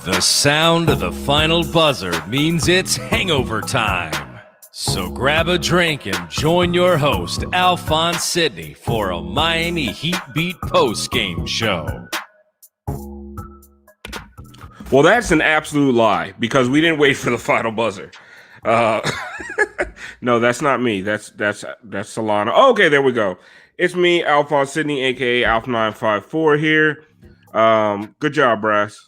The sound of the final buzzer means it's hangover time. So grab a drink and join your host, Alphonse Sidney, for a Miami Heat Beat post-game show. Well, that's an absolute lie because we didn't wait for the final buzzer. No, that's not me. That's Solana. Oh, okay, there we go. It's me, Alphonse Sidney, aka Alpha954 here. Good job, Brass.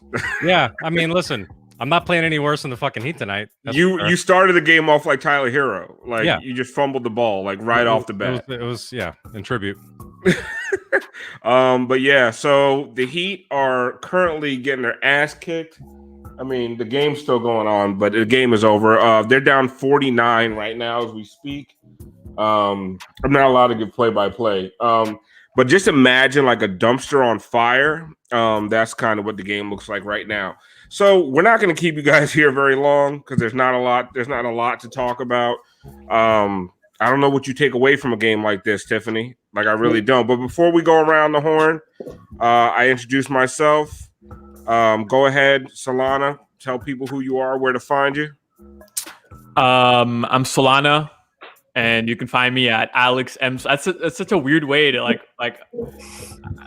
Yeah, I mean, listen, I'm not playing any worse than the fucking Heat tonight. You started the game off like Tyler Hero. Like, you just fumbled the ball, like, off the bat. It was in tribute. But yeah, so the Heat are currently getting their ass kicked. I mean, the game's still going on, but the game is over. They're down 49 right now as we speak. I'm not allowed to give play-by-play. But just imagine like a dumpster on fire. That's kind of what the game looks like right now. So we're not going to keep you guys here very long because there's not a lot to talk about. I don't know what you take away from a game like this, Tiffany. Like, I really don't. But before we go around the horn, I introduce myself. Go ahead, Solana. Tell people who you are, where to find you. I'm Solana. And you can find me at Alex M. That's such a weird way to like.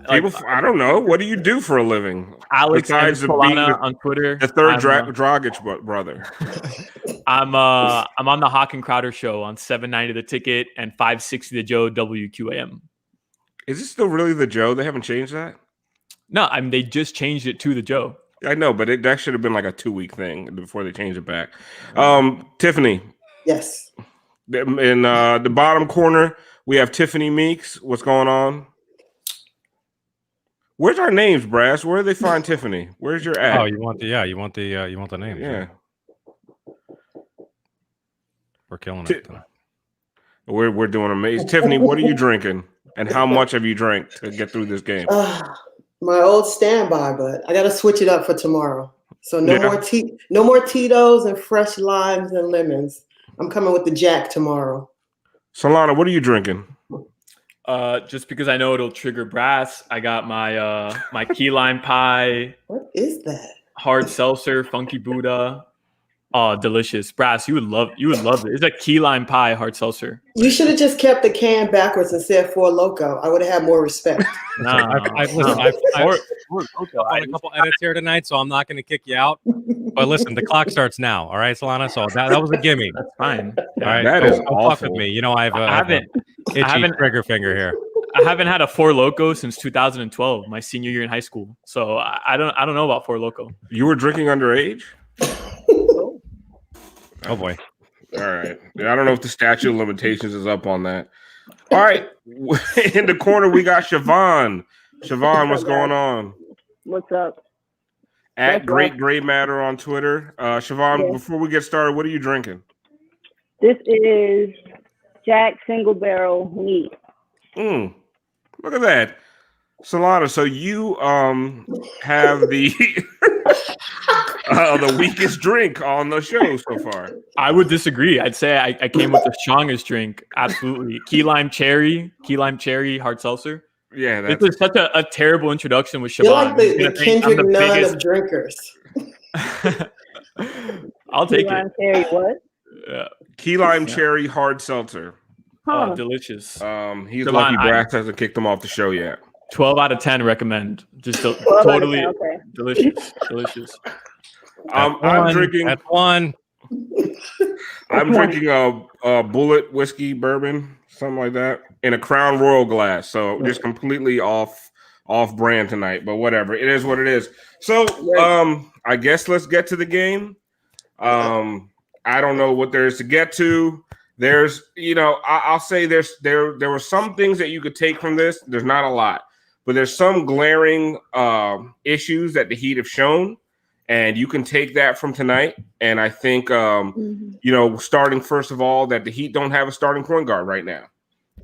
People, I don't know. What do you do for a living? Alex M. Solana on Twitter. The third Dragic brother. I'm on the Hawk and Crowder show on 790 The Ticket and 560 The Joe WQAM. Is this still really the Joe? They haven't changed that? No, I mean they just changed it to the Joe. I know, but that should have been like a 2-week thing before they changed it back. Tiffany. Yes. In the bottom corner, we have Tiffany Meeks. What's going on? Where's our names, Brass? Where do they find Tiffany? Where's your ad? Oh, you want the names? Yeah. We're killing it. We're doing amazing. Tiffany, what are you drinking? And how much have you drank to get through this game? My old standby, but I got to switch it up for tomorrow. So no more Tito's and fresh limes and lemons. I'm coming with the Jack tomorrow. Solana, what are you drinking? Just because I know it'll trigger Brass, I got my my key lime pie. What is that? Hard seltzer, funky Buddha. Oh, delicious. Brass, you would love it. It's a key lime pie hard seltzer. You should have just kept the can backwards and said Four Loko. I would have had more respect. I've a couple edits here tonight, so I'm not going to kick you out. But listen, the clock starts now. All right, Solana. So that was a gimme. That's fine. All right, that is awful. Fuck with me. You know, I have an itchy trigger finger here. I haven't had a Four Loko since 2012, my senior year in high school. So I don't know about Four Loko. You were drinking underage? Oh boy. All right. I don't know if the statute of limitations is up on that. All right. In the corner, we got Siobhan. Siobhan, what's going on? What's up? At Great Gray Matter on Twitter. Siobhan, before we get started, what are you drinking? This is Jack Single Barrel Neat. Look at that. Solana, so you have the the weakest drink on the show so far. I would disagree. I'd say I came with the strongest drink. Absolutely. Key lime cherry hard seltzer. Yeah, this is such a terrible introduction with Siobhan. You're like the Kendrick Nunn of drinkers. I'll take Key lime it. Cherry, what? Key lime cherry hard seltzer. Oh, delicious. He's Siobhan, lucky Brass hasn't kicked him off the show yet. 12 out of 10 recommend. Just totally delicious. I'm drinking. That's one. I'm drinking a Bullet whiskey bourbon, something like that, in a Crown Royal glass. So just completely off brand tonight, but whatever. It is what it is. So I guess let's get to the game. I don't know what there is to get to. There's, I'll say there were some things that you could take from this. There's not a lot, but there's some glaring issues that the Heat have shown. And you can take that from tonight. And I think, starting first of all, that the Heat don't have a starting point guard right now.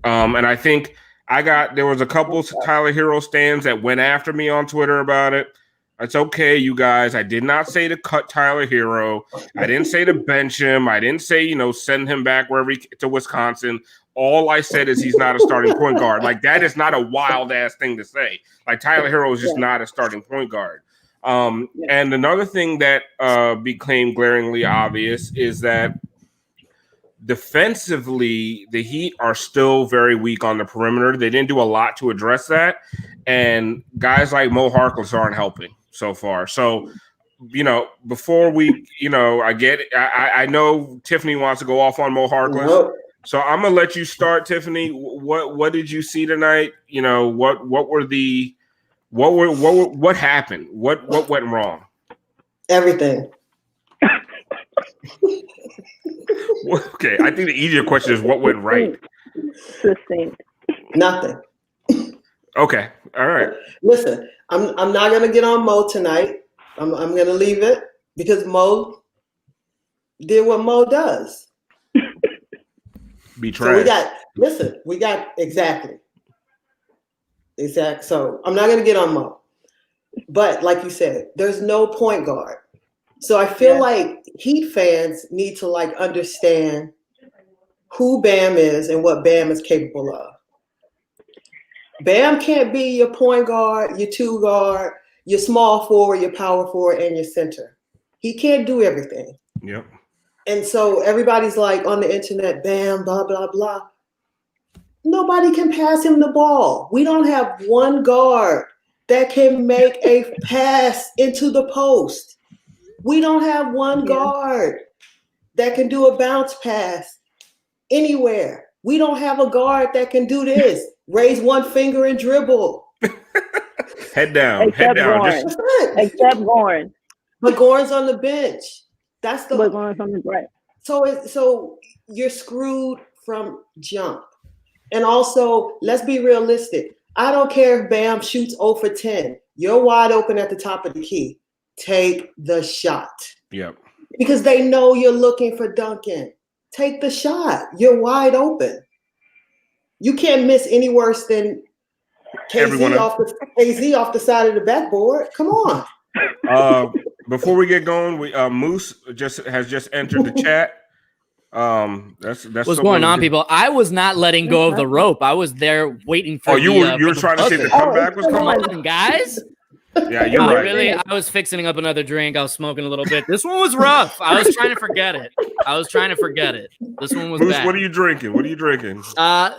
And I think there was a couple of Tyler Hero stands that went after me on Twitter about it. It's okay, you guys. I did not say to cut Tyler Hero. I didn't say to bench him. I didn't say, send him back to Wisconsin. All I said is he's not a starting point guard. Like, that is not a wild ass thing to say. Like, Tyler Hero is just not a starting point guard. And another thing that became glaringly obvious is that defensively, the Heat are still very weak on the perimeter. They didn't do a lot to address that. And guys like Mo Harkless aren't helping so far. So, before we, I get it. I know Tiffany wants to go off on Mo Harkless. Nope. So I'm going to let you start, Tiffany. What did you see tonight? What happened? What went wrong? Everything. Okay, I think the easier question is what went right. Succinct. Nothing. Okay, all right. Listen, I'm not gonna get on Mo tonight. I'm gonna leave it because Mo did what Mo does. Be So trash. we got exactly. So I'm not gonna get on Mo. But like you said, there's no point guard. So I feel like Heat fans need to understand who Bam is and what Bam is capable of. Bam can't be your point guard, your two guard, your small forward, your power forward, and your center. He can't do everything. Yep. And so everybody's on the internet, Bam, blah, blah, blah. Nobody can pass him the ball. We don't have one guard that can make a pass into the post. We don't have one guard that can do a bounce pass anywhere. We don't have a guard that can do this. Raise one finger and dribble. Head down. Except Gorn. Except Gorn. But Gorn's on the bench. That's the. But Gorn's on the right. So you're screwed from jump. And also, let's be realistic. I don't care if Bam shoots 0 for 10. You're wide open at the top of the key. Take the shot. Yep. Because they know you're looking for Duncan. Take the shot. You're wide open. You can't miss any worse than KZ off the side of the backboard. Come on. Before we get going, Moose has just entered the chat. That's what's going on, people. I was not letting go of the rope. I was there waiting for. You were trying to see the comeback was coming on, guys. Yeah, you're right. Really, I was fixing up another drink. I was smoking a little bit. This one was rough. I was trying to forget it. This one was Moose, bad. what are you drinking?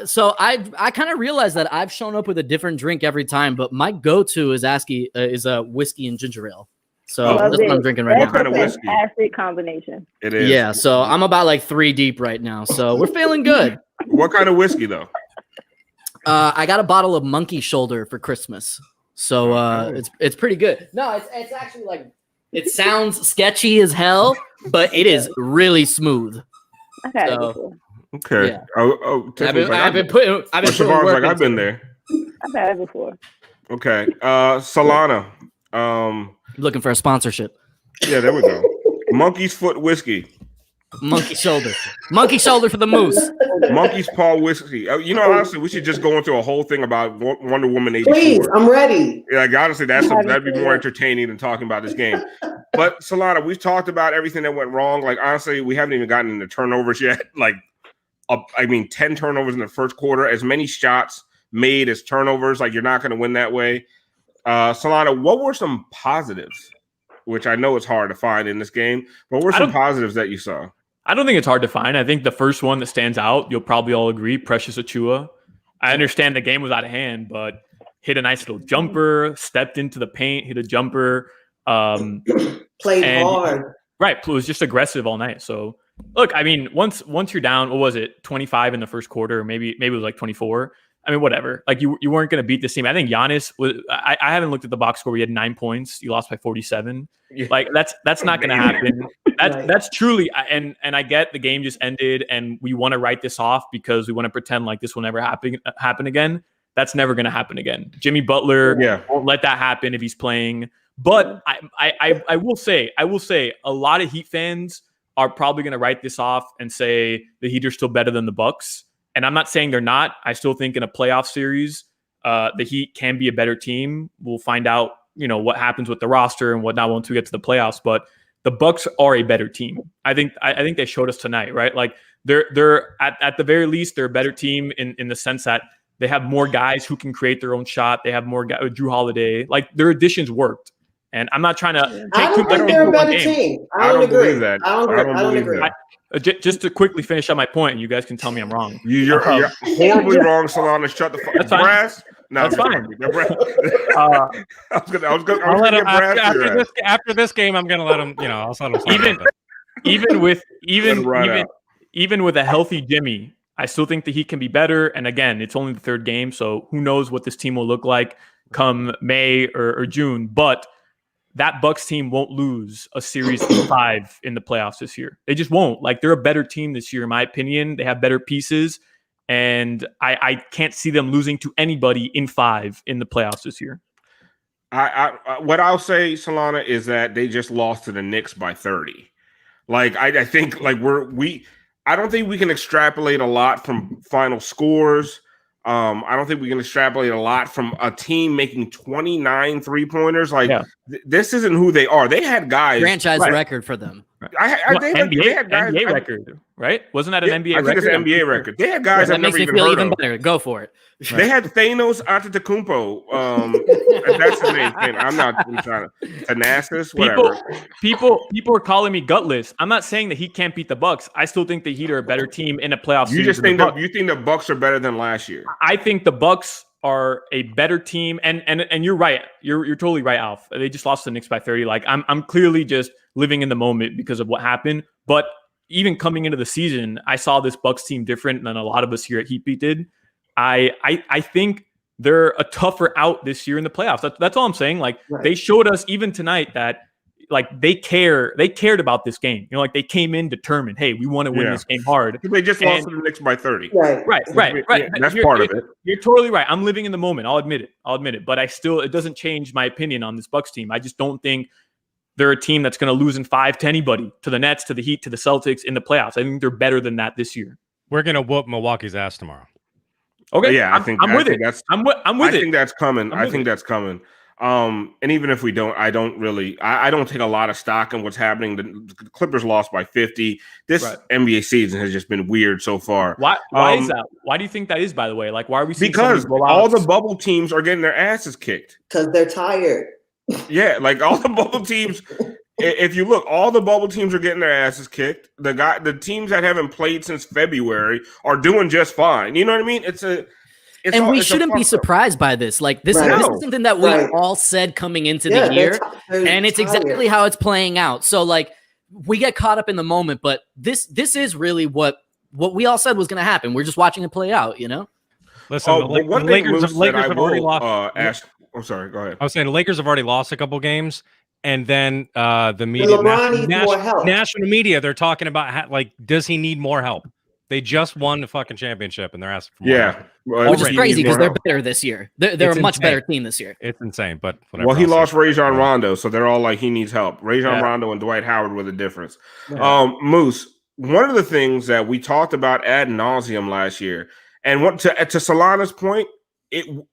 So I kind of realized that I've shown up with a different drink every time, but my go-to is a whiskey and ginger ale. So that's what I'm drinking right now. What kind of whiskey? Fantastic combination. It is. Yeah, so I'm about 3 deep right now. So we're feeling good. What kind of whiskey though? I got a bottle of Monkey Shoulder for Christmas. So it's pretty good. No, it's actually it sounds sketchy as hell, but it is really smooth. Okay. Okay. Yeah. I've been putting work I've been there. I've had it before. Okay. Solana. Looking for a sponsorship. Yeah, there we go. Monkey's Foot Whiskey. Monkey Shoulder for the moose. Monkey's Paw Whiskey. Honestly, we should just go into a whole thing about Wonder Woman 84. Please, I'm ready. Yeah, honestly, that'd be more entertaining than talking about this game. But Solana, we've talked about everything that went wrong. Honestly, we haven't even gotten into turnovers yet. 10 turnovers in the first quarter, as many shots made as turnovers. You're not going to win that way. Solana, what were some positives? Which I know it's hard to find in this game, but what were some positives that you saw? I don't think it's hard to find. I think the first one that stands out, you'll probably all agree, Precious Achiuwa. I understand the game was out of hand, but hit a nice little jumper, stepped into the paint, hit a jumper. Played hard. Right. It was just aggressive all night. So, look, once you're down, what was it, 25 in the first quarter, maybe it was 24. Whatever. You weren't going to beat this team. I think Giannis was. I haven't looked at the box score. We had 9 points. You lost by 47. Yeah. That's not going to happen. That's truly. And I get the game just ended, and we want to write this off because we want to pretend like this will never happen again. That's never going to happen again. Jimmy Butler won't let that happen if he's playing. But I will say a lot of Heat fans are probably going to write this off and say the Heat are still better than the Bucks. And I'm not saying they're not. I still think in a playoff series, the Heat can be a better team. We'll find out, what happens with the roster and whatnot once we get to the playoffs. But the Bucks are a better team. I think they showed us tonight, right? They're at the very least, they're a better team in the sense that they have more guys who can create their own shot. They have more guys, Drew Holiday. Their additions worked. And I'm not trying to I take too don't much think they're a into one better game. team. I don't agree. believe that. I don't agree. Just to quickly finish up my point, and you guys can tell me I'm wrong. You're horribly wrong, Solana. Shut the fuck. That's fine. Brass? No, That's fine. I was gonna I'll let him get Brass after this game. I'm gonna let him. I'll let him slide even out. even with a healthy Jimmy, I still think that he can be better. And again, it's only the third game, so who knows what this team will look like come May or June. But that Bucks team won't lose a series in 5 in the playoffs this year. They just won't. Like, they're a better team this year, in my opinion. They have better pieces, and I can't see them losing to anybody in 5 in the playoffs this year. What I'll say, Solana, is that they just lost to the Knicks by 30. Like, I think like I don't think we can extrapolate a lot from final scores. I don't think we can extrapolate a lot from a team making 29 3-pointers. Like, this isn't who they are. They had guys franchise record for them. They had guys, NBA record, right? Wasn't that an NBA record? I think it's an NBA record. They had guys that makes me feel even better. Go for it. They had Thanos Antetokounmpo. That's his name. I'm not trying to Thanasis. Whatever. People are calling me gutless. I'm not saying that he can't beat the Bucks. I still think the Heat are a better team in a playoff series. You just think you think the Bucks are better than last year? I think the Bucks are a better team, and you're right. You're totally right, Alf. They just lost the Knicks by 30. Like, I'm clearly just living in the moment because of what happened. But even coming into the season, I saw this Bucks team different than a lot of us here at Heat Beat did. I think they're a tougher out this year in the playoffs. That's all I'm saying. Like, they showed us even tonight that, like, they cared about this game. Like, they came in determined. Hey, we want to win this game hard. They just lost to the Knicks by 30. Right. Yeah, that's part of it. You're totally right. I'm living in the moment. I'll admit it. But it doesn't change my opinion on this Bucks team. I just don't think they're a team that's going to lose in 5 to anybody, to the Nets, to the Heat, to the Celtics in the playoffs. I think they're better than that this year. We're going to whoop Milwaukee's ass tomorrow. Okay. Yeah, I'm with it. I'm with it. I think that's coming. And even if we don't, I don't take a lot of stock in what's happening. The Clippers lost by 50. This NBA season has just been weird so far. Why is that? Why do you think that is, by the way? Like, why are we seeing because all the bubble teams are getting their asses kicked. Because they're tired. Yeah, like all the bubble teams. If you look, all the bubble teams are getting their asses kicked. The teams that haven't played since February are doing just fine. You know what I mean? We shouldn't be surprised by this. Like, this is something that we all said coming into the year, and it's exactly how it's playing out. So, like, we get caught up in the moment, but this is really what we all said was going to happen. We're just watching it play out, you know? Listen, the Lakers have already lost. I'm sorry, go ahead. I was saying the Lakers have already lost a couple games, and then the media, national media, they're talking about does he need more help? They just won the fucking championship, and they're asking for more help. Which is crazy because they're better this year. They're a much better team this year. It's insane, but whatever. Well, he lost Rajon Rondo, so they're all like, he needs help. Rajon Rondo and Dwight Howard were the difference. Moose, one of the things that we talked about ad nauseum last year, and what to Solana's point,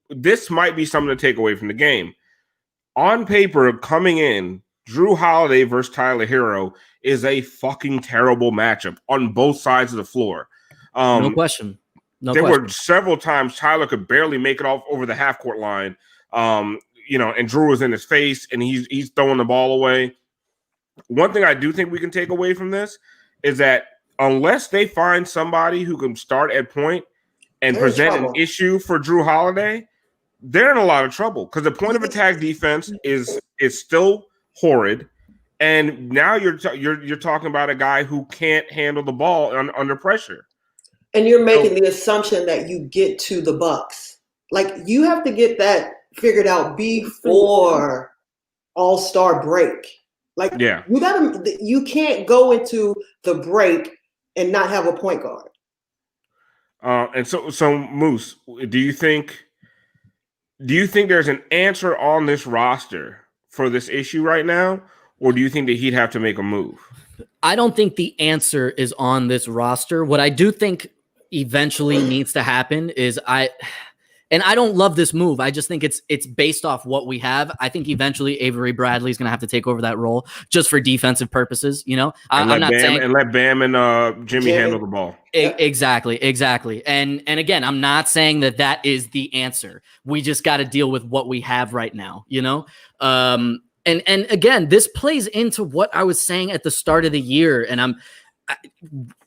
this might be something to take away from the game. On paper, coming in, Drew Holiday versus Tyler Hero is a fucking terrible matchup on both sides of the floor. No question. There were several times Tyler could barely make it off over the half court line. And Drew was in his face and he's throwing the ball away. One thing I do think we can take away from this is that unless they find somebody who can start at point and present an issue for Drew Holiday, they're in a lot of trouble because the point of attack defense is still horrid. And now you're talking about a guy who can't handle the ball under pressure. And you're making the assumption that you get to the Bucks. Like, you have to get that figured out before All-Star break. Like, you can't go into the break and not have a point guard. And so Moose, do you think there's an answer on this roster for this issue right now? Or do you think that he'd have to make a move? I don't think the answer is on this roster. What I do think eventually needs to happen is I don't love this move. I just think it's based off what we have. I think eventually Avery Bradley is going to have to take over that role just for defensive purposes. You know, I'm not saying and let Bam and Jimmy handle the ball. Exactly. And again, I'm not saying that is the answer. We just got to deal with what we have right now. You know. And again, this plays into what I was saying at the start of the year. And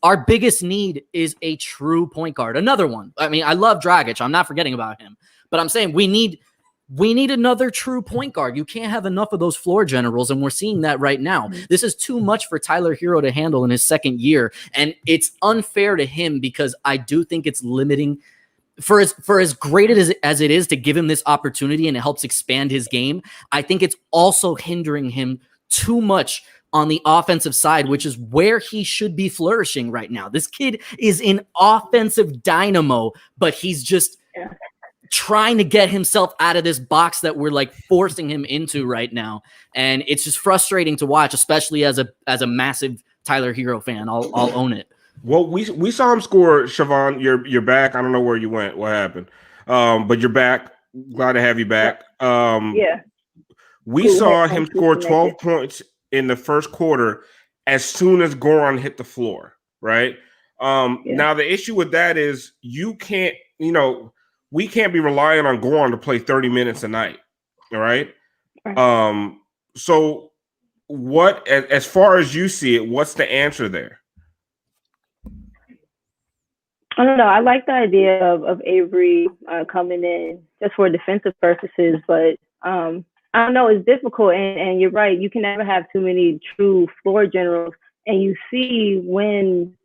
our biggest need is a true point guard. Another one. I mean, I love Dragic. I'm not forgetting about him. But I'm saying we need another true point guard. You can't have enough of those floor generals, and we're seeing that right now. This is too much for Tyler Hero to handle in his second year, and it's unfair to him because I do think it's limiting for as great as it is to give him this opportunity and it helps expand his game. I think it's also hindering him too much on the offensive side, which is where he should be flourishing right now. This kid is an offensive dynamo, but he's just trying to get himself out of this box that we're like forcing him into right now. And it's just frustrating to watch, especially as a massive Tyler Hero fan. I'll own it. Well, we saw him score. Siobhan, you're back. I don't know where you went. What happened? But you're back. Glad to have you back. We saw him score 12 points in the first quarter as soon as Goran hit the floor, right? Now the issue with that is we can't be relying on Goran to play 30 minutes a night, all right? So what, as far as you see it, what's the answer there? I don't know. I like the idea of Avery coming in just for defensive purposes, but I don't know. It's difficult, and you're right. You can never have too many true floor generals. And you see when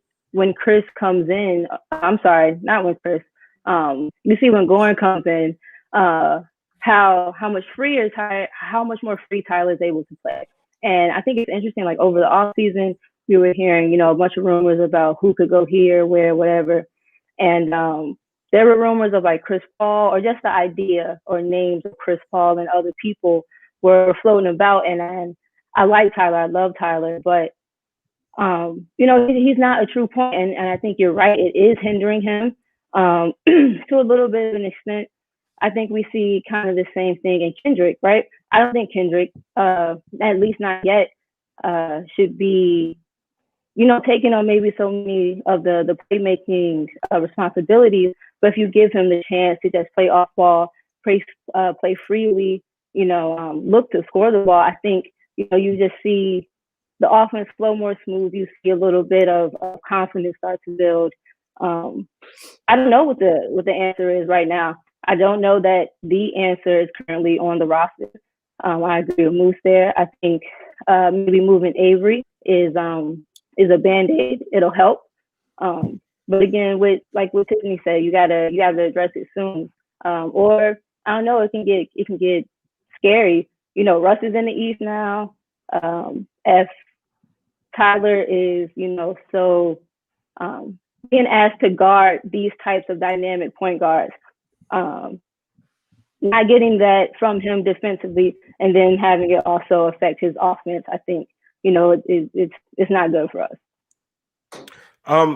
Chris comes in. I'm sorry, not when Chris. You see when Goran comes in, how much more free Tyler is able to play. And I think it's interesting. Like over the off season, we were hearing a bunch of rumors about who could go here, where, whatever. And there were rumors of like Chris Paul, or just the idea or names of Chris Paul and other people were floating about. And I like Tyler. I love Tyler. But, he's not a true point. And I think you're right. It is hindering him to a little bit of an extent. I think we see kind of the same thing in Kendrick, right? I don't think Kendrick, at least not yet, should be taking on maybe so many of the playmaking responsibilities. But if you give him the chance to just play off ball, play freely, look to score the ball, I think, you just see the offense flow more smooth. You see a little bit of confidence start to build. I don't know what the answer is right now. I don't know that the answer is currently on the roster. I agree with Moose there. I think maybe moving Avery is a Band-Aid. It'll help. But again, with what Tiffany said, you gotta address it soon. Or I don't know, it can get scary. Russ is in the East now. If Tyler is, so being asked to guard these types of dynamic point guards, not getting that from him defensively, and then having it also affect his offense, I think, it's not good for us.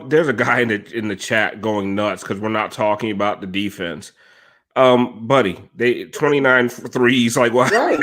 There's a guy in the chat going nuts because we're not talking about the defense. Buddy, they 29 threes. Like, what? Right.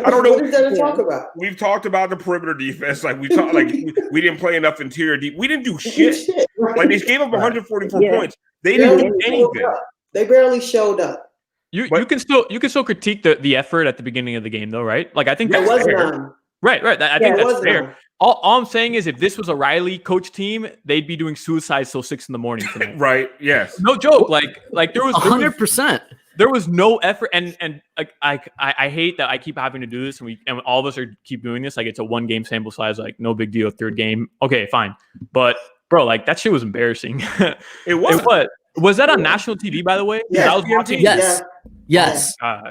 I don't know. What is there to talk about? We've talked about the perimeter defense. Like we didn't play enough interior deep. We didn't do shit. Right. Like they gave up 144 points. They didn't do anything. They barely showed up. You can still critique the effort at the beginning of the game though, right? Like I think that's fair. Right. I think that's fair. All I'm saying is if this was a Riley coach team, they'd be doing suicides till 6 a.m. tonight. Right. Yes. No joke. Like there was 100%. There was no effort, and I hate that I keep having to do this, and all of us keep doing this. Like it's a 1 game sample size. Like no big deal. 3rd game, okay, fine. But bro, like that shit was embarrassing. It was. Was that on national TV, by the way? Yeah. I was watching. Yes.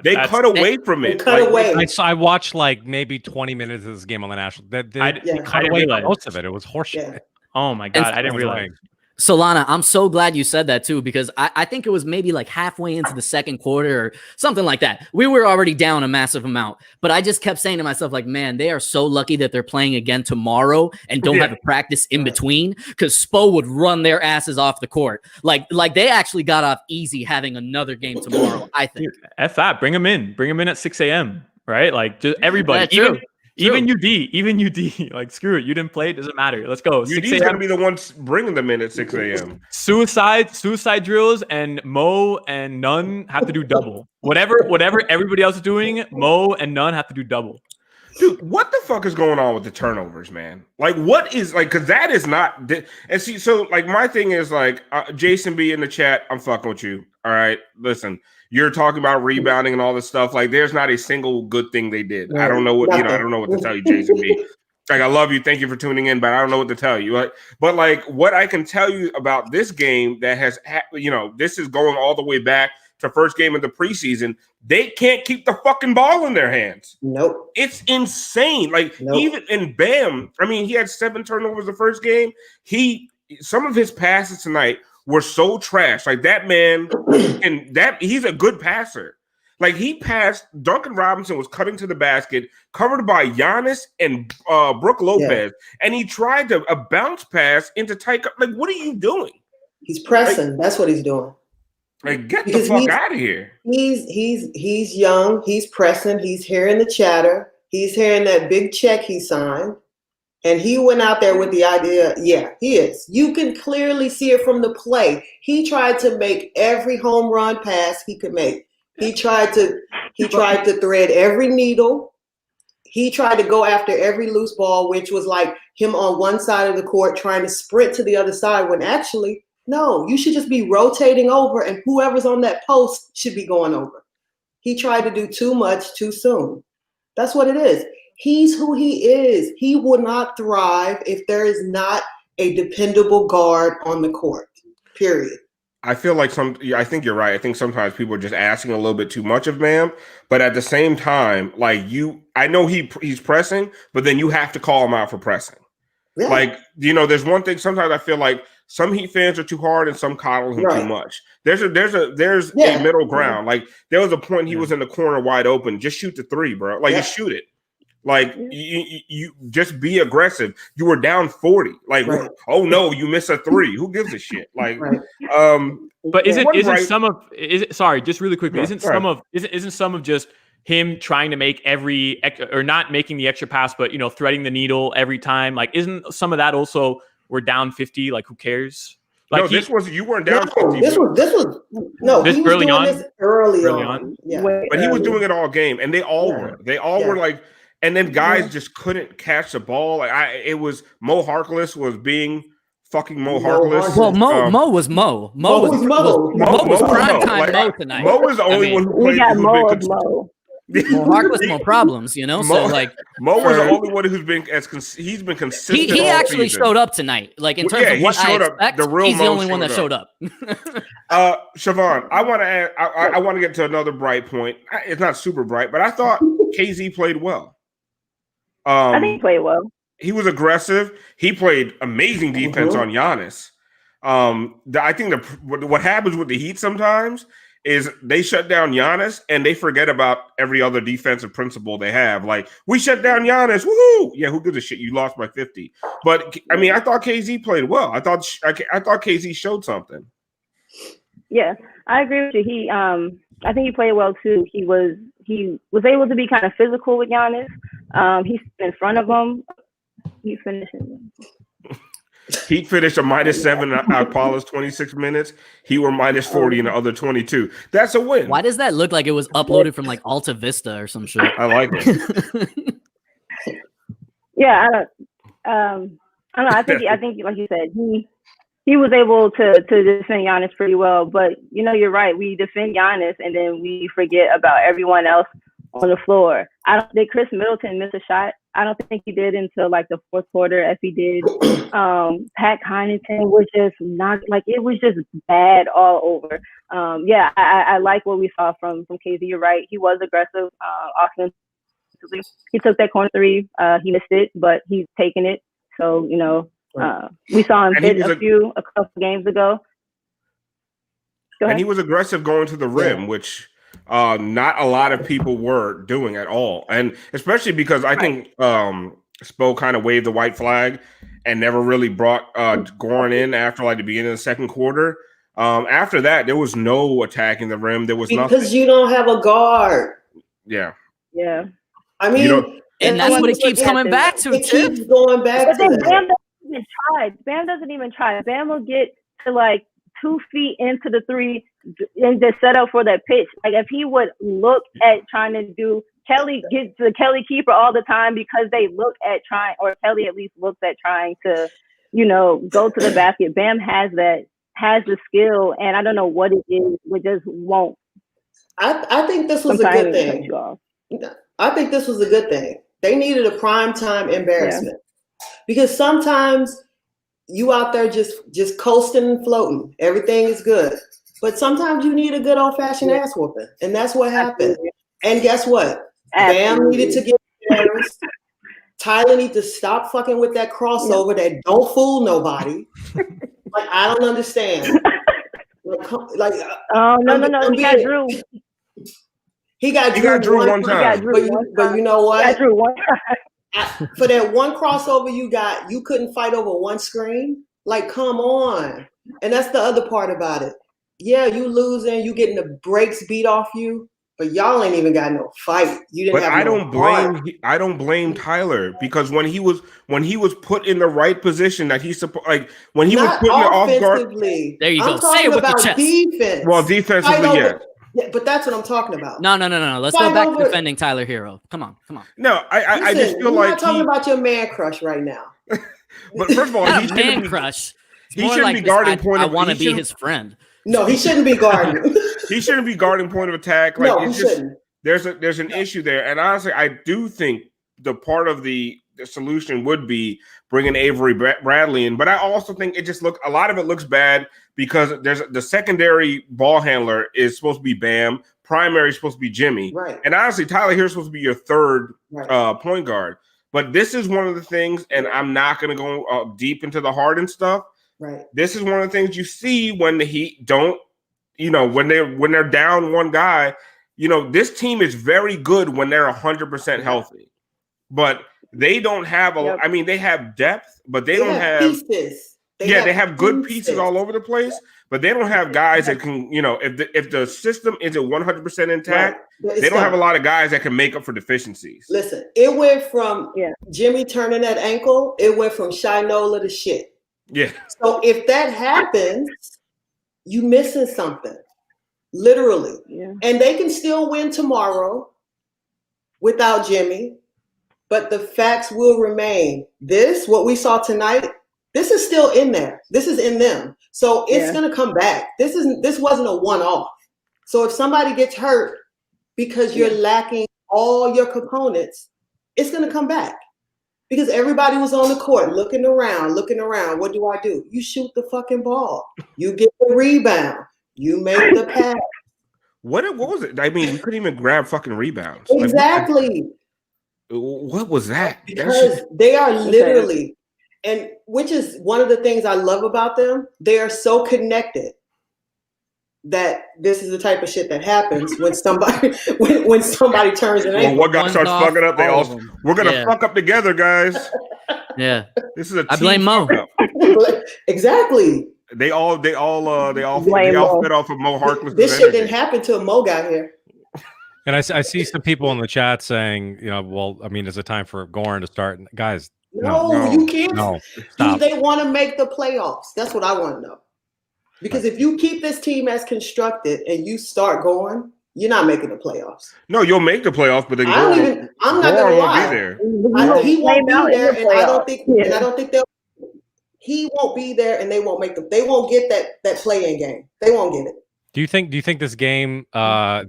They cut away from it. I watched like maybe 20 minutes of this game on the national. They cut away most of it. It was horseshit. Yeah. Oh my god, I didn't realize. Solana, I'm so glad you said that too, because I think it was maybe like halfway into the second quarter or something like that. We were already down a massive amount, but I just kept saying to myself, like, man, they are so lucky that they're playing again tomorrow and don't have a practice in between, because Spo would run their asses off the court. Like they actually got off easy having another game tomorrow, I think. Dude, F that. Bring them in at 6 a.m., right? Like just everybody, even UD, like screw it. You didn't play, it doesn't matter. Let's go. UD's going to be the ones bringing them in at 6 a.m. Suicide drills, and Mo and Nunn have to do double. Whatever everybody else is doing, Mo and Nunn have to do double. Dude, what the fuck is going on with the turnovers, man? Like, what is like? Because that is not. And see, so like, my thing is like, Jason B in the chat. I'm fucking with you. All right, listen. You're talking about rebounding and all this stuff. Like, there's not a single good thing they did. I don't know what I don't know what to tell you, Jason B. Like, I love you. Thank you for tuning in, but I don't know what to tell you. But like, what I can tell you about this game that has, this is going all the way back to first game of the preseason. They can't keep the fucking ball in their hands. Nope. It's insane. Like, even in Bam, I mean, he had 7 turnovers the first game. Some of his passes tonight were so trash. Like, that man, he's a good passer. Like, he passed, Duncan Robinson was cutting to the basket, covered by Giannis and Brook Lopez, and he tried to a bounce pass into Tyke. Like, what are you doing? He's pressing. That's what he's doing. Like, get the fuck out of here. He's young. He's pressing. He's hearing the chatter. He's hearing that big check he signed. And he went out there with the idea, he is. You can clearly see it from the play. He tried to make every home run pass he could make. He tried to thread every needle. He tried to go after every loose ball, which was like him on one side of the court trying to sprint to the other side when actually, no, you should just be rotating over and whoever's on that post should be going over. He tried to do too much too soon. That's what it is. He's who he is. He will not thrive if there is not a dependable guard on the court, period. I feel like I think you're right. I think sometimes people are just asking a little bit too much of Bam, but at the same time, like I know he's pressing, but then you have to call him out for pressing. Yeah. Like, there's one thing. Sometimes I feel like some Heat fans are too hard and some coddle him too much. There's a middle ground. Like, there was a point he was in the corner wide open. Just shoot the 3, bro. Like, just shoot it. Like, you just be aggressive. You were down 40. Like, oh no, you miss a 3. Who gives a shit? Like, but sorry, just really quickly, isn't some of just him trying to make or not making the extra pass, but threading the needle every time? Like, isn't some of that also we're down 50? Like, who cares? Like, you weren't down 50. This was early on. Yeah. But he was doing it all game, and they all were. They all were like. And then guys just couldn't catch the ball. Like it was Mo Harkless was being fucking Mo Harkless. Well, Mo was Mo. Mo was prime time Mo tonight. Mo was the only one who played. Mo Harkless, more problems, Mo, so like Mo was the only one who's been he's been consistent. He actually showed up tonight. Like, in terms of what I expect, he's the only one that showed up. Siobhan, I want to get to another bright point. It's not super bright, but I thought KZ played well. I think he played well. He was aggressive. He played amazing defense on Giannis. I think what happens with the Heat sometimes is they shut down Giannis and they forget about every other defensive principle they have. Like, we shut down Giannis. Woohoo! Yeah, who gives a shit? You lost by 50. But I mean, I thought KZ played well. I thought KZ showed something. Yeah, I agree with you. I think he played well too. He was able to be kind of physical with Giannis. He's in front of him. He finished a -7 out Paula's 26 minutes. He were -40 in the other 22. That's a win. Why does that look like it was uploaded from like Alta Vista or some shit? I like it. Yeah, I don't know. I think like you said, he was able to defend Giannis pretty well. But you're right. We defend Giannis and then we forget about everyone else on the floor. Did Chris Middleton miss a shot? I don't think he did until like the fourth quarter. If he did, Pat Connaughton was just not like, it was just bad all over. I like what we saw from KZ. You're right. He was aggressive. Offensively, he took that corner 3. He missed it, but he's taking it. So we saw him hit a couple games ago. And he was aggressive going to the rim, which not a lot of people were doing at all. And especially because I think Spo kind of waved the white flag and never really brought Goran in after like the beginning of the second quarter. After that, there was no attacking the rim. There was nothing. Because you don't have a guard. Yeah. Yeah. I mean, and that's what it keeps coming back to. It keeps going back to. But Bam doesn't even try. Bam doesn't even try. Bam will get to like 2 feet into the 3 and just set up for that pitch. Like, if he would look at trying to do Kelly gets the Kelly keeper all the time because they look at trying, or Kelly at least looks at trying to, go to the basket. Bam has the skill, and I don't know what it is, but just won't. I think this was a good thing. I think this was a good thing. They needed a primetime embarrassment because sometimes you out there just coasting and floating. Everything is good. But sometimes you need a good old-fashioned ass whooping. And that's what happened. And guess what? Bam needed to get embarrassed. Tyler needs to stop fucking with that crossover that don't fool nobody. Like, I don't understand. No. He got Drew. He got Drew one time. But you know what? He got Drew one time. For that one crossover you couldn't fight over one screen. Like, come on. And that's the other part about it. Yeah, you losing, you getting the brakes beat off you, but y'all ain't even got no fight. You didn't. But I don't blame Tyler because when he was put in the right position that he's supposed, like when he was put in the off guard. There you go. I'm talking about defense. Well, defensively, yeah, but that's what I'm talking about. No. Let's go back to defending Tyler Hero. Come on. No, I just feel like we're not talking about your man crush right now. But first of all, not a man crush. He shouldn't be guarding point. I want to be his friend. No, he shouldn't be guarding. He shouldn't be guarding point of attack. Like, no, he shouldn't. There's an issue there, and honestly, I do think the part of the solution would be bringing Avery Bradley in. But I also think a lot of it looks bad because there's the secondary ball handler is supposed to be Bam, primary is supposed to be Jimmy, right? And honestly, Tyler Hero's supposed to be your third point guard. But this is one of the things, and I'm not going to go deep into the Harden stuff. Right. This is one of the things you see when the Heat don't, when they're down one guy. This team is very good when they're 100% healthy, but they don't have I mean, they have depth, but they don't have pieces. They have good pieces all over the place, but they don't have guys that can, if the system isn't 100% intact, they don't have a lot of guys that can make up for deficiencies. Listen, it went from Jimmy turning that ankle, it went from Shinola to shit. Yeah. So if that happens, you missing something, literally. Yeah. And they can still win tomorrow without Jimmy, but the facts will remain. What we saw tonight, this is still in there. This is in them. So it's going to come back. This wasn't a one-off. So if somebody gets hurt because you're lacking all your components, it's going to come back. Because everybody was on the court looking around. What do? You shoot the fucking ball. You get the rebound. You make the pass. What was it? I mean, we couldn't even grab fucking rebounds. Exactly. What was that? Because they are literally, and which is one of the things I love about them. They are so connected that this is the type of shit that happens when somebody when somebody turns an ankle. One guy starts fucking up, we're gonna fuck up together, guys. Yeah, this is a I blame Mo. Exactly. They all fed off of Mo Harkless. This shit didn't happen till Mo got here. And I see some people in the chat saying, is it time for Goran to start? Guys, no, you can't. No, do they want to make the playoffs? That's what I want to know. Because if you keep this team as constructed and you start going, you're not making the playoffs. No, you'll make the playoffs, but then I'm not gonna lie. Be there. He won't be there, and I don't think they'll. He won't be there, and they won't get that play-in game. They won't get it. Do you think this game,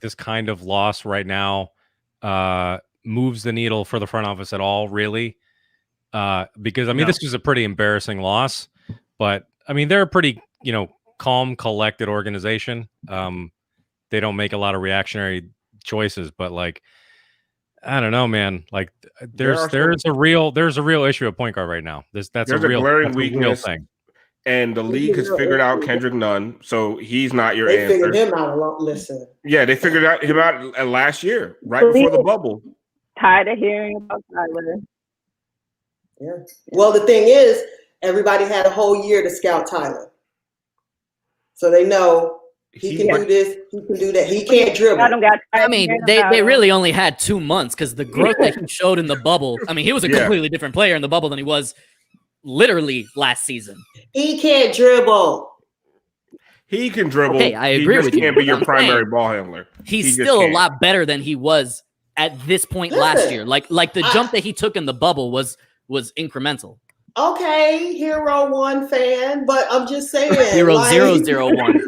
this kind of loss right now, moves the needle for the front office at all? Really? Because this was a pretty embarrassing loss, but they're a pretty calm, collected organization. They don't make a lot of reactionary choices, but I don't know, man. There's a real issue at point guard right now. There's a glaring weakness thing. And the league has figured out Kendrick Nunn, so he's not your answer. They figured him out a lot. Listen. Yeah, they figured him out last year, right before the bubble. Tired of hearing about Tyler. Yeah. Well, the thing is, everybody had a whole year to scout Tyler. So they know he can do this, he can do that. He can't dribble. They really only had 2 months because the growth that he showed in the bubble, he was a completely different player in the bubble than he was literally last season. He can't dribble. He can dribble. Okay, I agree with you. He can't be your primary ball handler. He's still a lot better than he was at this point last year. Like the jump that he took in the bubble was incremental. Okay, Hero 1 fan, but I'm just saying. Hero 001.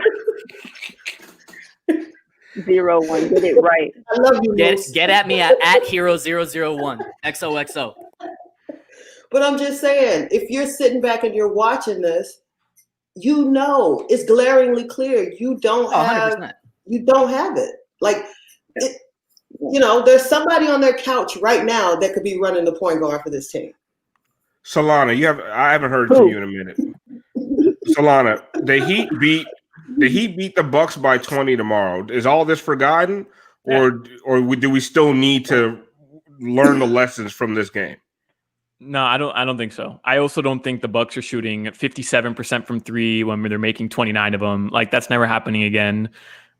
0-1, get it right. I love you. Get at me at Hero 001. XOXO. But I'm just saying, if you're sitting back and you're watching this, you know it's glaringly clear you don't have 100%. You don't have it. Like, there's somebody on their couch right now that could be running the point guard for this team. Solana, I haven't heard from you in a minute. Solana, the Heat beat the Bucks by 20 tomorrow. Is all this forgotten, or do we still need to learn the lessons from this game? No, I don't think so. I also don't think the Bucks are shooting 57% from three when they're making 29 of them. Like, that's never happening again.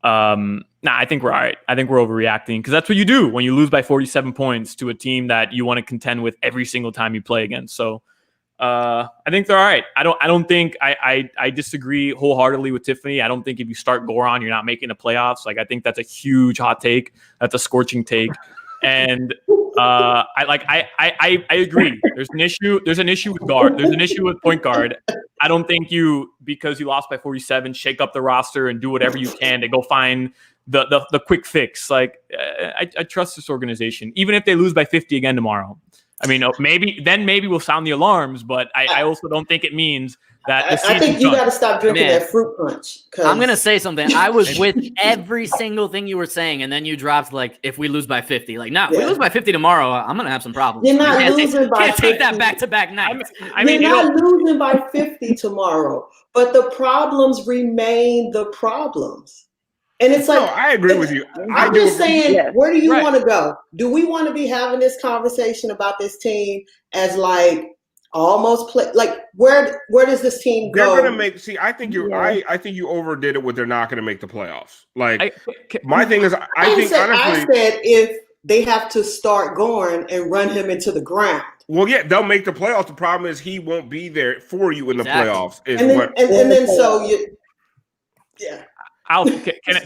I think we're all right. I think we're overreacting because that's what you do when you lose by 47 points to a team that you want to contend with every single time you play against. So I think they're all right. I don't think I disagree wholeheartedly with Tiffany. I don't think if you start Goran, you're not making the playoffs. Like, I think that's a huge hot take. That's a scorching take. And I agree. There's an issue with guard. There's an issue with point guard. I don't think because you lost by 47, shake up the roster and do whatever you can to go find the quick fix. Like, I trust this organization, even if they lose by 50 again tomorrow. I mean, maybe we'll sound the alarms, but I also don't think it means that I think you got to stop drinking that fruit punch. I'm going to say something. I was with every single thing you were saying, and then you dropped, like, if we lose by 50. Like, if we lose by 50 tomorrow, I'm going to have some problems. You're not losing by 50. Take that back-to-back nights. You're not losing by 50 tomorrow, but the problems remain the problems. And it's like, I agree with you. I'm just saying, where do you want to go? Do we want to be having this conversation about this team as like almost play? Like, where does this team go? They're going to make. See, I think I think you overdid it with they're not going to make the playoffs. Like, my thing is, I said if they have to start going and run him into the ground. Well, yeah, they'll make the playoffs. The problem is he won't be there for you in the playoffs. Al,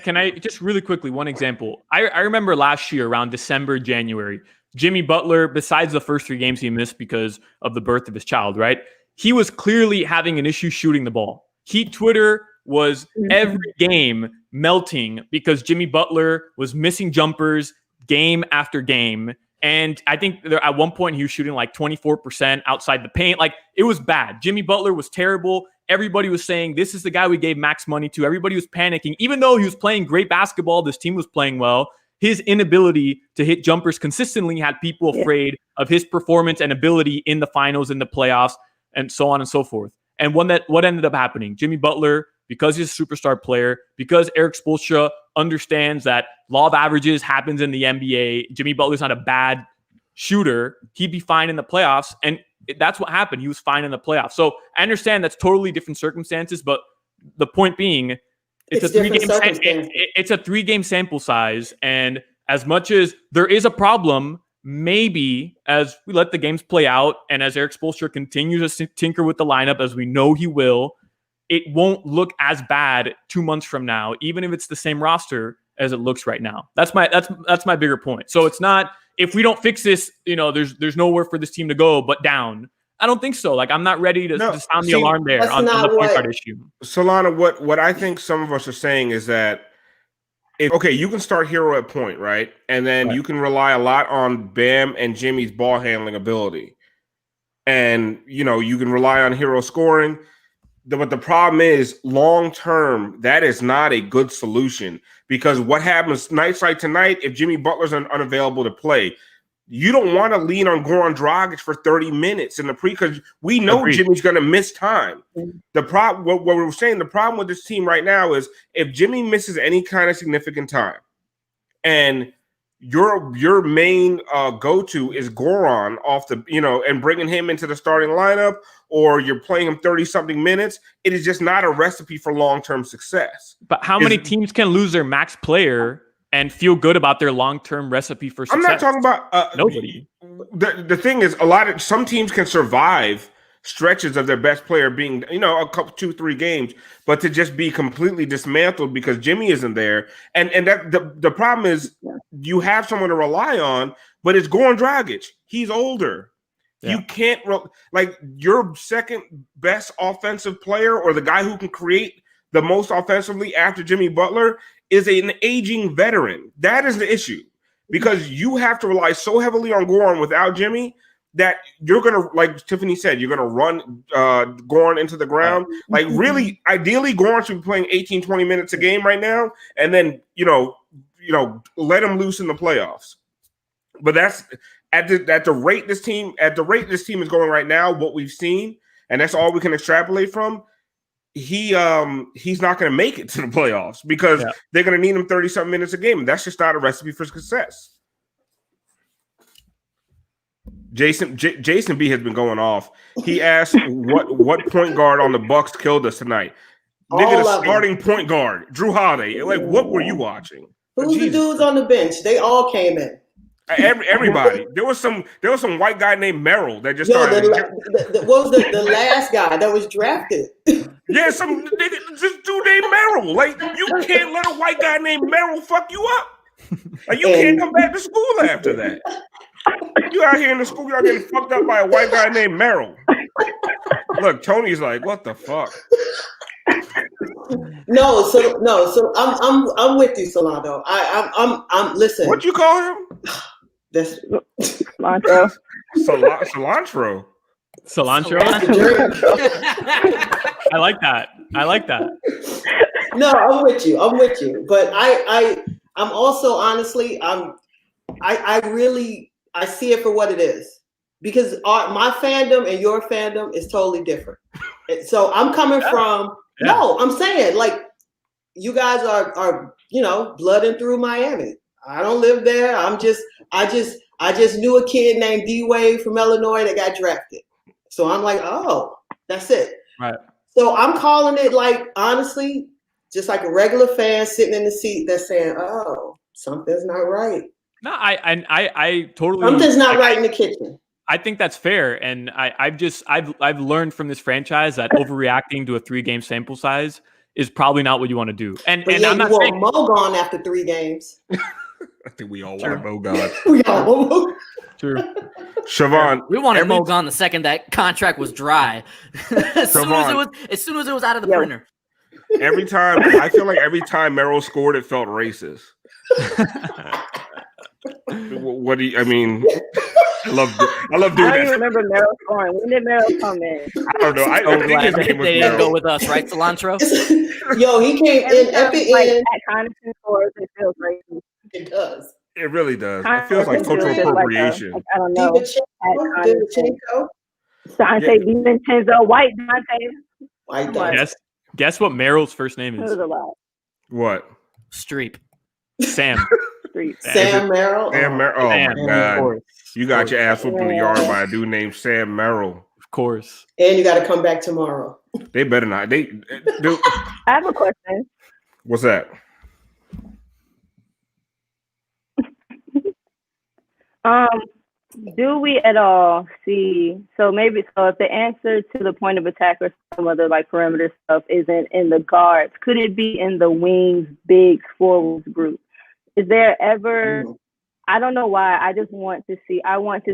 can I just really quickly, one example? I remember last year around December, January, Jimmy Butler, besides the first 3 games he missed because of the birth of his child, right? He was clearly having an issue shooting the ball. Heat Twitter was every game melting because Jimmy Butler was missing jumpers game after game. And I think at one point he was shooting like 24% outside the paint. Like, it was bad. Jimmy Butler was terrible. Everybody was saying, this is the guy we gave max money to. Everybody was panicking. Even though he was playing great basketball, this team was playing well. His inability to hit jumpers consistently had people afraid of his performance and ability in the finals, in the playoffs, and so on and so forth. And what ended up happening? Jimmy Butler, because he's a superstar player, because Eric Spoelstra understands that law of averages happens in the NBA, Jimmy Butler's not a bad shooter, he'd be fine in the playoffs. And that's what happened. He was fine in the playoffs. So I understand that's totally different circumstances, but the point being, it's a 3-game sample size. And as much as there is a problem, maybe as we let the games play out and as Eric Spoelstra continues to tinker with the lineup, as we know he will, it won't look as bad 2 months from now, even if it's the same roster as it looks right now. That's my bigger point. So it's not, if we don't fix this, there's nowhere for this team to go but down. I don't think so. Like, I'm not ready to sound the alarm there on the point guard issue. Solana, what I think some of us are saying is that, you can start Hero at point, right? And then you can rely a lot on Bam and Jimmy's ball handling ability. And, you can rely on Hero scoring. But the problem is, long term, that is not a good solution, because what happens nights like tonight, if Jimmy Butler's unavailable to play, you don't want to lean on Goran Dragic for 30 minutes in the because we know Jimmy's going to miss time. The problem, what we're saying, the problem with this team right now is if Jimmy misses any kind of significant time, and your main go-to is Goran off the, and bringing him into the starting lineup, or you're playing him 30-something minutes, it is just not a recipe for long-term success. But how many teams can lose their max player and feel good about their long-term recipe for success? I'm not talking about nobody. The thing is, some teams can survive stretches of their best player being, a couple, 2-3 games, but to just be completely dismantled because Jimmy isn't there. And that the problem is you have someone to rely on, but it's Goran Dragic. He's older. Yeah. You can't like your second best offensive player or the guy who can create the most offensively after Jimmy Butler is an aging veteran. That is the issue because you have to rely so heavily on Goran without Jimmy that you're going to, like Tiffany said, you're going to run Goran into the ground. Like really, ideally, Goran should be playing 18, 20 minutes a game right now. And then, let him loose in the playoffs. But that's at the rate this team is going right now, what we've seen, and that's all we can extrapolate from. He's not going to make it to the playoffs because they're going to need him 30-something minutes a game. That's just not a recipe for success. Jason B has been going off. He asked what point guard on the Bucks killed us tonight. Nigga, the starting point guard, Drew Holiday. Like, what were you watching? Who's the dudes on the bench? They all came in. Everybody. There was some white guy named Merrill that just started. What was the last guy that was drafted? Yeah, some nigga, just dude named Merrill. Like, you can't let a white guy named Merrill fuck you up. Like, you can't come back to school after that. You out here in the school, y'all getting fucked up by a white guy named Merrill. Look, Tony's like, what the fuck? No, so I'm with you, Solano. I'm listen. What you call him? That's cilantro. Cilantro. Cilantro. I like that. No, I'm with you. But I'm also honestly, I see it for what it is because my fandom and your fandom is totally different. So I'm coming from. Yeah. No, I'm saying like you guys are blooding through Miami. I don't live there. I just knew a kid named D-Wade from Illinois that got drafted. So I'm like, oh, that's it. Right. So I'm calling it like honestly, just like a regular fan sitting in the seat that's saying, oh, something's not right. No, I totally something's not right in the kitchen. I think that's fair, and I've learned from this franchise that overreacting to a 3-game sample size is probably not what you want to do. And I'm not saying Mo gone after 3 games. I think we all want Mo gone. We all want Mo. True. Siobhan, we wanted Mo gone the second that contract was dry. as soon as it was out of the printer. I feel like every time Merrill scored, it felt racist. What do you? I mean, I love doing that. I don't even remember Merrill scoring. When did Merrill come in? I don't know. I think his name was they didn't go with us, right, Cilantro? Yo, he came in at the end. That kind of scores, it feels racist. It does. It really does. It feels like cultural appropriation. I don't know. DiVincenzo. Dante DiVincenzo, white Dante. White Dante. Guess what Merrill's first name is? What? Streep. Sam. Sam Merrill. Sam Merrill. Oh my God! You got your ass whooped in the yard by a dude named Sam Merrill. Of course. And you got to come back tomorrow. They better not. They do. I have a question. What's that? Do we at all see? So if the answer to the point of attack or some other like perimeter stuff isn't in the guards, could it be in the wings, bigs, forwards group? Is there ever? I don't know why. I want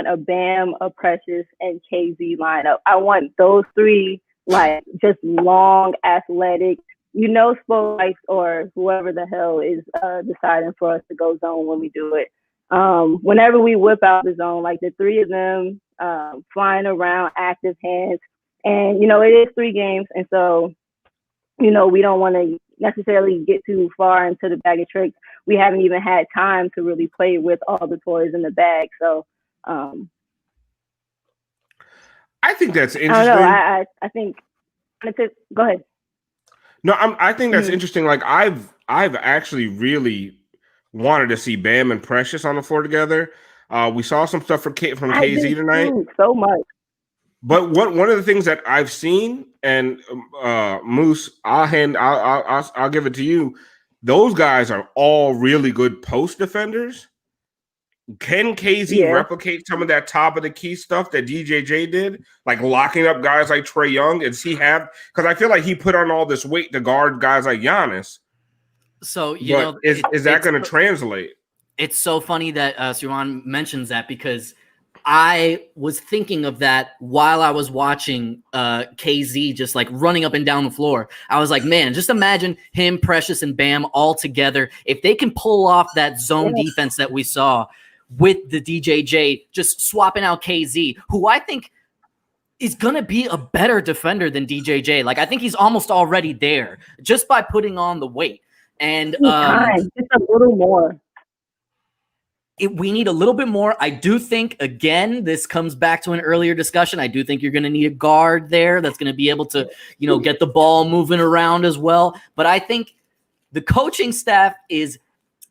a Bam, a Precious, and KZ lineup. I want those 3 like just long, athletic. Spo or whoever the hell is deciding for us to go zone when we do it. Whenever we whip out the zone, like the 3 of them flying around, active hands, and it is 3 games, and so we don't want to necessarily get too far into the bag of tricks. We haven't even had time to really play with all the toys in the bag. So I think that's interesting. I don't know. I think go ahead. No, I think that's interesting. Like I've actually really wanted to see Bam and Precious on the floor together. We saw some stuff from KZ tonight. So much. But one of the things that I've seen, and Moose, I'll give it to you. Those guys are all really good post defenders. Can KZ replicate some of that top of the key stuff that DJJ did, like locking up guys like Trae Young? And because I feel like he put on all this weight to guard guys like Giannis. So is that going to translate? It's so funny that Suran mentions that because I was thinking of that while I was watching KZ just like running up and down the floor. I was like, man, just imagine him, Precious, and Bam all together. If they can pull off that zone defense that we saw with the DJJ, just swapping out KZ, who I think is going to be a better defender than DJJ. Like, I think he's almost already there just by putting on the weight. And just a little more. We need a little bit more. I do think, again, this comes back to an earlier discussion. I do think you're going to need a guard there that's going to be able to, get the ball moving around as well. But I think the coaching staff is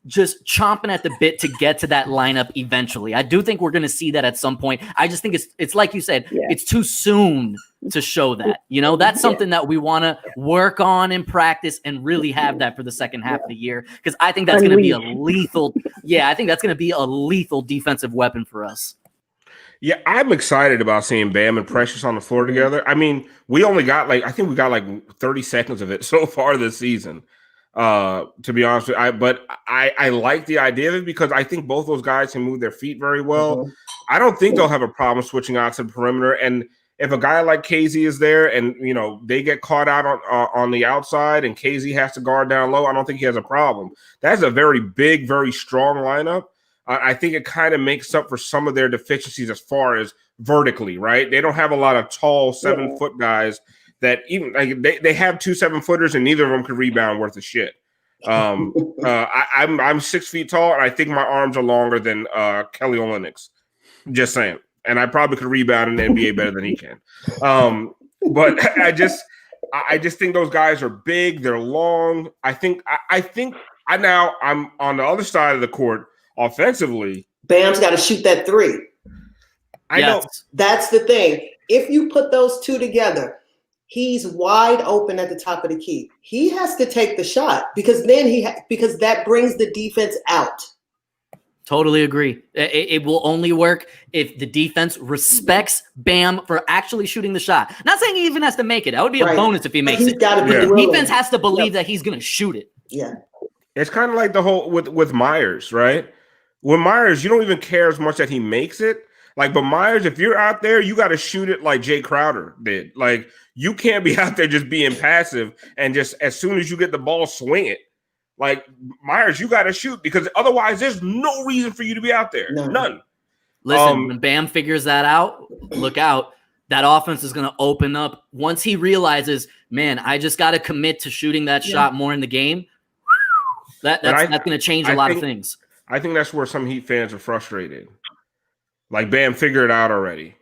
just chomping at the bit to get to that lineup eventually. I do think we're going to see that at some point. I just think it's like you said, it's too soon to show that. That's something that we want to work on in practice and really have that for the second half of the year, because I think that's going to be a lethal. I think that's going to be a lethal defensive weapon for us. Yeah, I'm excited about seeing Bam and Precious on the floor together. I mean, we only got I think we got 30 seconds of it so far this season. To be honest with you, but I like the idea of it because I think both those guys can move their feet very well. I don't think they'll have a problem switching out to the perimeter. And if a guy like KZ is there and they get caught out on the outside and KZ has to guard down low, I don't think he has a problem. That's a very big, very strong lineup. I think it kind of makes up for some of their deficiencies as far as vertically, right? They don't have a lot of tall 7-foot guys that even they have 2 7-footers and neither of them can rebound worth of shit. I'm 6 feet tall and I think my arms are longer than Kelly Olynyk's. Just saying, and I probably could rebound in the NBA better than he can. But I just think those guys are big. They're long. I think now I'm on the other side of the court offensively. Bam's got to shoot that 3. I know that's the thing. If you put those two together, he's wide open at the top of the key. He has to take the shot because then because that brings the defense out. Totally agree. It will only work if the defense respects Bam for actually shooting the shot. Not saying he even has to make it. That would be a bonus if he makes it. But the defense has to believe that he's going to shoot it. Yeah. It's kind of like the whole with Myers, right? With Myers, you don't even care as much that he makes it. But Myers, if you're out there, you got to shoot it like Jay Crowder did. You can't be out there just being passive and just as soon as you get the ball, swing it. Myers, you got to shoot because otherwise there's no reason for you to be out there. No. None. Listen, when Bam figures that out, look out. That offense is going to open up. Once he realizes, man, I just got to commit to shooting that shot more in the game. That's going to change a lot of things. I think that's where some Heat fans are frustrated. Bam figured it out already.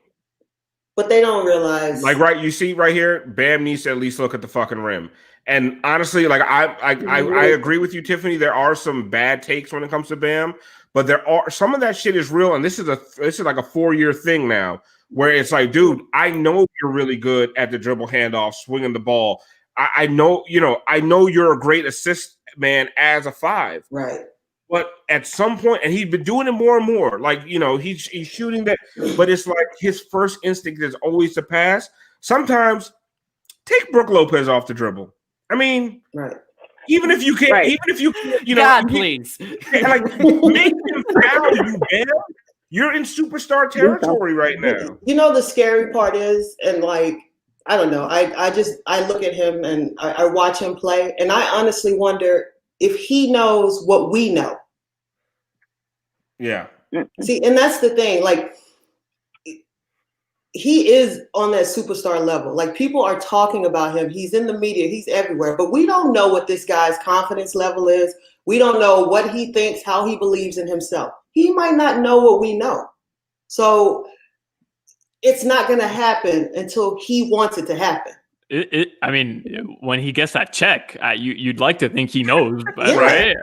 But they don't realize. You see right here, Bam needs to at least look at the fucking rim. And honestly, I agree with you, Tiffany. There are some bad takes when it comes to Bam, but there are some of that shit is real. And this is like a 4-year thing now where it's dude, I know you're really good at the dribble handoff, swinging the ball. I know you're a great assist man as a 5. Right. But at some point, and he's been doing it more and more, he's shooting that, but it's his first instinct is always to pass. Sometimes take Brook Lopez off the dribble. I mean, even if you can't, God, please. Make him foul you, man. You're in superstar territory right now. The scary part is, and I don't know, I look at him and I watch him play, and I honestly wonder if he knows what we know. Yeah. See, and that's the thing. He is on that superstar level. People are talking about him. He's in the media. He's everywhere. But we don't know what this guy's confidence level is. We don't know what he thinks, how he believes in himself. He might not know what we know. So it's not going to happen until he wants it to happen. I mean, when he gets that check, you'd like to think he knows, right?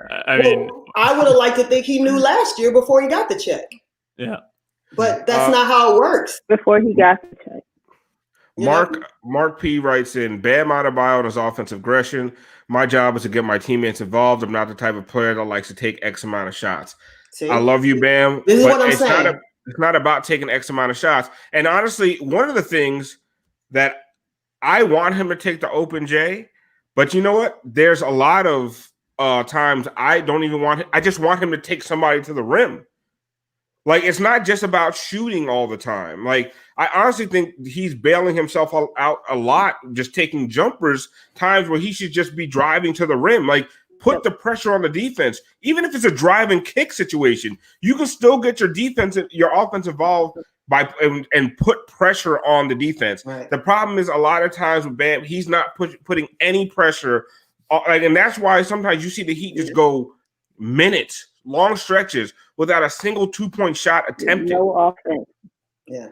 I would have liked to think he knew last year before he got the check. Yeah. But that's not how it works. Before he got the check. Mark P writes in, Bam Adebayo and his offensive aggression. My job is to get my teammates involved. I'm not the type of player that likes to take X amount of shots. See? I love you, Bam. This is what I'm saying. It's not about taking X amount of shots. And honestly, one of the things that I want him to take the open J, but you know what? There's a lot of times I don't even want him. I just want him to take somebody to the rim. Like, it's not just about shooting all the time. Like, I honestly think he's bailing himself out a lot, just taking jumpers, times where he should just be driving to the rim. Like, put the pressure on the defense. Even if it's a drive and kick situation, you can still get your defense, your offense involved and put pressure on the defense. Right. The problem is a lot of times with Bam, he's not putting any pressure. And that's why sometimes you see the Heat just go minutes, long stretches without a single 2-point shot attempted. No offense. Yeah.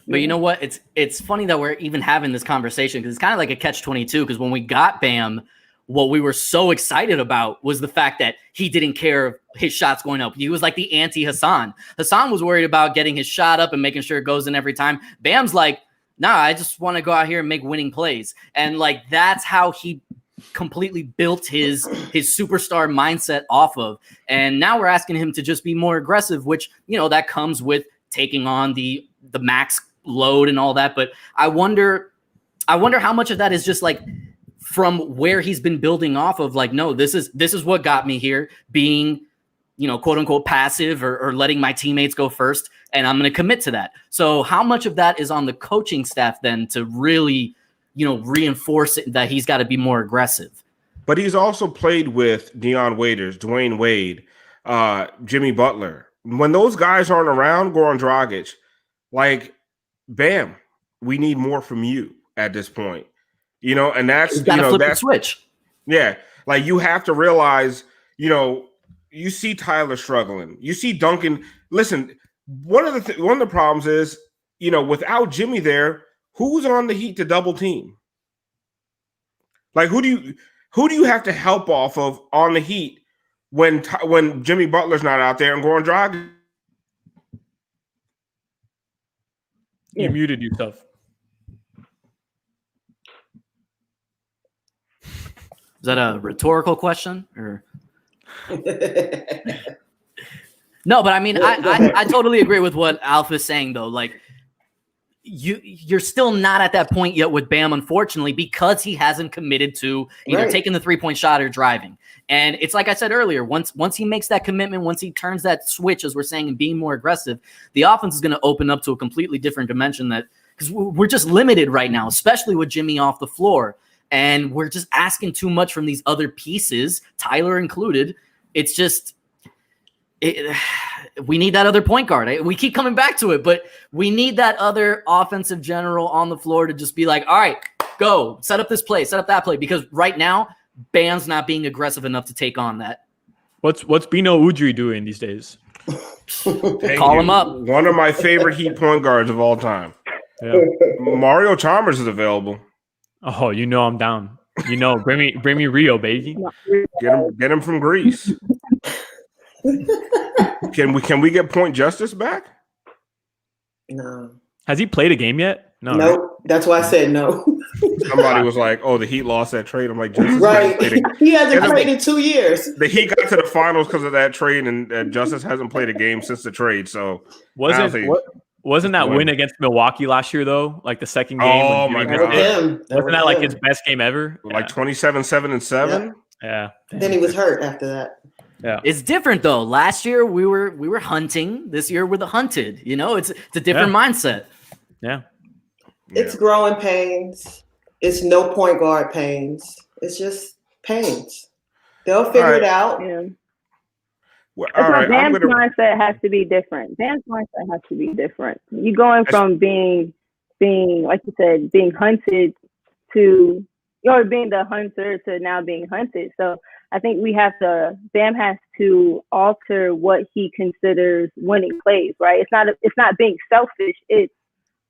But you know what? It's funny that we're even having this conversation because it's kind of like a catch-22 because when we got Bam, what we were so excited about was the fact that he didn't care if his shots going up. He was like the anti-Hassan. Hassan was worried about getting his shot up and making sure it goes in every time. Bam's like, nah, I just want to go out here and make winning plays. And like that's how he completely built his superstar mindset off of. And now we're asking him to just be more aggressive, which, you know, that comes with taking on the max load and all that. But I wonder how much of that is just like from where he's been building off of, like, no, this is what got me here, being, you know, quote unquote passive or letting my teammates go first. And I'm going to commit to that. So how much of that is on the coaching staff then to really, you know, reinforce it that he's got to be more aggressive? But he's also played with Deion Waiters, Dwayne Wade, Jimmy Butler. When those guys aren't around, Goran Dragic, like, Bam, we need more from you at this point. You know, and that's, you know, that's switch. Yeah. Like, you have to realize, you know, you see Tyler struggling. You see Duncan. Listen, one of the problems is, you know, without Jimmy there, who's on the Heat to double team? Like, who do you have to help off of on the Heat when Jimmy Butler's not out there and Goran Dragic? You muted yourself. Is that a rhetorical question or? No, but I mean, I totally agree with what Alpha is saying though. Like, you're still not at that point yet with Bam, unfortunately, because he hasn't committed to either taking the 3-point shot or driving. And it's like I said earlier, once he makes that commitment, once he turns that switch, as we're saying, and being more aggressive, the offense is going to open up to a completely different dimension because we're just limited right now, especially with Jimmy off the floor. And we're just asking too much from these other pieces, Tyler included. It's just we need that other point guard. We keep coming back to it, but we need that other offensive general on the floor to just be like, all right, go, set up this play, set up that play. Because right now, Bam's not being aggressive enough to take on that. What's Bino Udrih doing these days? Call him up. One of my favorite Heat point guards of all time. Yeah. Mario Chalmers is available. Oh, you know I'm down. You know, bring me Rio, baby. Get him from Greece. Can we get Point Justice back? No. Has he played a game yet? No. Nope. That's why I said no. Somebody was like, "Oh, the Heat lost that trade." I'm like, Justice right? He hasn't played in 2 years. The Heat got to the finals because of that trade, and Justice hasn't played a game since the trade. So wasn't that win against Milwaukee last year though? Like the second game. Oh my god! Wasn't that like his best game ever? Like 27-7-7. Yeah. Then he was hurt after that. Yeah. It's different though. Last year we were hunting. This year we're the hunted. You know, it's a different mindset. Yeah. It's growing pains. It's no point guard pains. It's just pains. They'll figure it out. Yeah. Well, all right. Dan's mindset has to be different. Dan's mindset has to be different. You're going from being like you said, being hunted to, or being the hunter to now being hunted. So I think Bam has to alter what he considers winning plays, right? It's not being selfish. It's,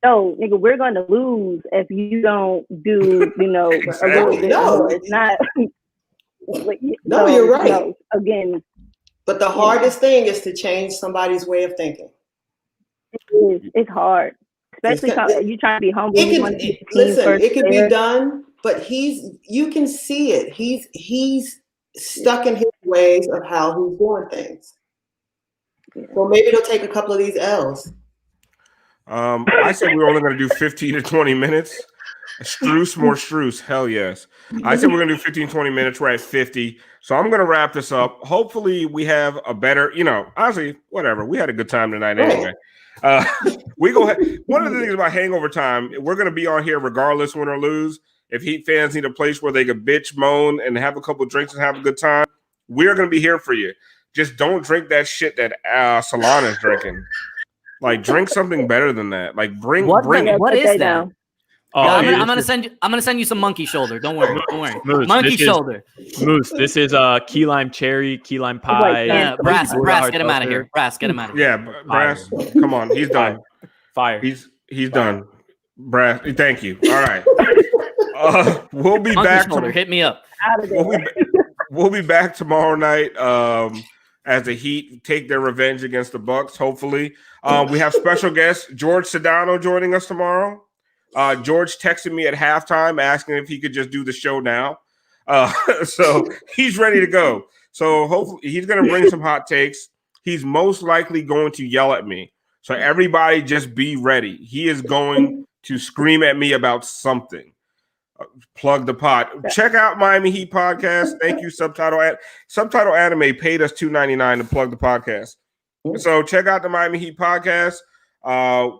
no, nigga, we're going to lose if you don't do, you know, exactly. a little bit more. It's not. No, you're right. No, again. But the hardest thing is to change somebody's way of thinking. It's hard. Especially you're trying to be humble. It can be done, but you can see it. He's stuck in his ways of how he's doing things. Yeah. Well, maybe it'll take a couple of these L's. I said we were only going to do 15 to 20 minutes. More Struce. Hell yes. I said we're going to do 15, 20 minutes. We're at 50. So I'm going to wrap this up. Hopefully we have a better, honestly, whatever. We had a good time tonight anyway. One of the things about Hangover Time, we're going to be on here regardless, win or lose. If Heat fans need a place where they could bitch, moan, and have a couple of drinks and have a good time, we're going to be here for you. Just don't drink that shit that Solana's drinking. Like, drink something better than that. Like, bring it. What is that? Oh, I'm gonna send you some monkey shoulder. Don't worry. Moose, monkey shoulder. Moose, this is key lime cherry, key lime pie. Yeah, Brass, get him out of here. Brass, get him out of here. Yeah, Brass, come on, he's done. Fire. He's done. Brass, thank you. All right. We'll be monkey back. Shoulder, hit me up. We'll be back tomorrow night. As the Heat take their revenge against the Bucks. Hopefully, we have special guest George Sedano joining us tomorrow. George texted me at halftime asking if he could just do the show now. So he's ready to go. So hopefully he's going to bring some hot takes. He's most likely going to yell at me. So everybody just be ready. He is going to scream at me about something. Plug the pod. Check out Miami Heat podcast. Thank you, Subtitle Anime paid us $2.99 to plug the podcast. So check out the Miami Heat podcast.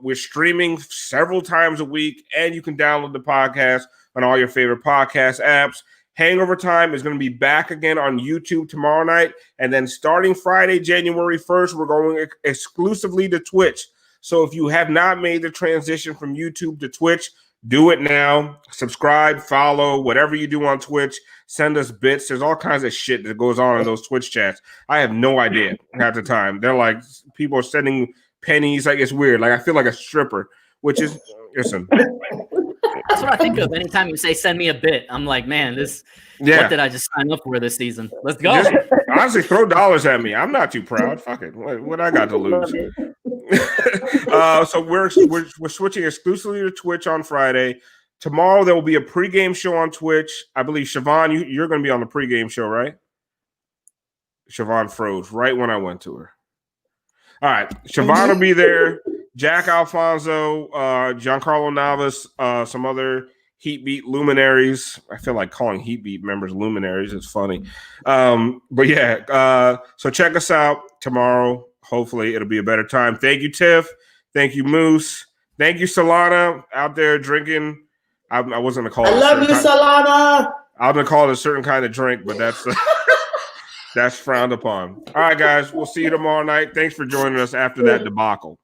We're streaming several times a week, and you can download the podcast on all your favorite podcast apps. Hangover Time is going to be back again on YouTube tomorrow night, and then starting Friday, January 1st, we're going exclusively to Twitch. So if you have not made the transition from YouTube to Twitch, do it now. Subscribe, follow, whatever you do on Twitch. Send us bits. There's all kinds of shit that goes on in those Twitch chats. I have no idea half the time. They're like, people are sending pennies. Like, it's weird. Like, I feel like a stripper, which is, listen. That's what I think of anytime you say send me a bit. I'm like, man, what did I just sign up for this season? Let's go. Honestly, throw dollars at me. I'm not too proud. Fuck it. What I got to lose? So we're switching exclusively to Twitch on Friday. Tomorrow there will be a pregame show on Twitch. I believe Siobhan, you're going to be on the pregame show, right? Siobhan froze right when I went to her. All right, Siobhan will be there. Jack Alfonso, Giancarlo Navas, some other Heat Beat luminaries. I feel like calling Heat Beat members luminaries. It's funny. But yeah, so check us out tomorrow. Hopefully it'll be a better time. Thank you, Tiff. Thank you, Moose. Thank you, Solana, out there drinking. I wasn't going to call it. I love you, Solana. I was going to call it a certain kind of drink, but that's frowned upon. All right, guys. We'll see you tomorrow night. Thanks for joining us after that debacle.